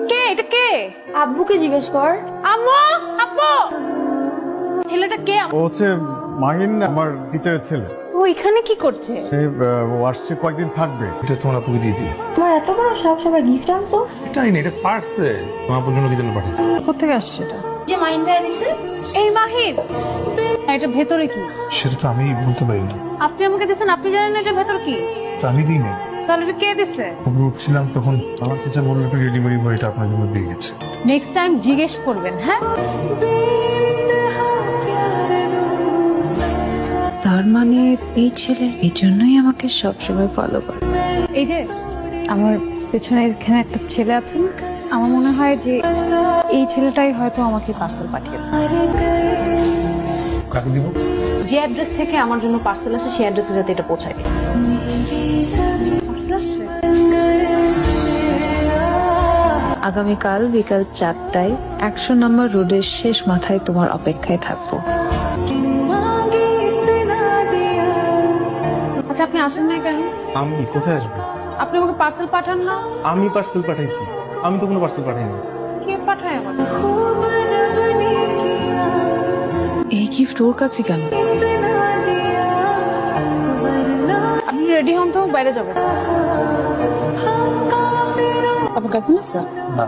কে এটা কে? আব্বুকে জিজ্ঞেস কর। আম্মু, আব্বু, ছেলেটা কে? ও হচ্ছে মাহিন, আমার টিচারের ছেলে। তো এখানে কি করছে? ও আসছে, কয়েকদিন থাকবে। এটা তোমার আপুকে দিয়ে দিই। তোমার এত বড় সাহস, আবার গিফট আনছো? এটাই না, এটা পার্সেল তোমার আপুর জন্য কি জন্য পাঠিয়েছি। কোথেকে আসছে এটা? যে মাইন ভাইয়া দিছে। এই মাহির, এটা ভেতরে কি? সেটা তো আমি বলতে পারি না। আপনি আমাকে দিয়েছেন, আপনি জানেন না এটা ভেতর কি? তো আমি দিই না। তাহলে এটা কে দিচ্ছে? উপরে উঠছিলাম তখন আমার চাচা বললো একটা ডেলিভারি বয়টা আপনার জন্য দিয়ে গেছে। নেক্সট টাইম জিজ্ঞেস করবেন, হ্যাঁ? তার মানে এই ছেলে এই জন্যই আমাকে সবসময় ফলো করে। এই যে আমার পেছনে এখানে একটা ছেলে আছে না, আমার মনে হয় যে এই ছেলেটাই হয়তো আমাকে পার্সেল পাঠিয়েছে। কাকে দিব? যে অ্যাড্রেস থেকে আমার জন্য পার্সেল আসে সেই অ্যাড্রেসে যাতে এটা পৌঁছায় দিই। পার্সেল আসছে। আগামীকাল বিকাল 4টায় 100 নম্বর রোডের শেষ মাথায় তোমার অপেক্ষায় থাকবো। আচ্ছা, আপনি আসেন না কেন? আমি কোথায় আসবো? আপনি আমাকে পার্সেল পাঠান না? আমি পার্সেল পাঠাইছি। আমি তো কোনো পার্সেল পাঠাইনি। কে পাঠায় আমাকে? এই গিফট ওর কাছে কেন? আপনি রেডি হন তো, বাইরে যাবো। আপনার কেমন আছে? না।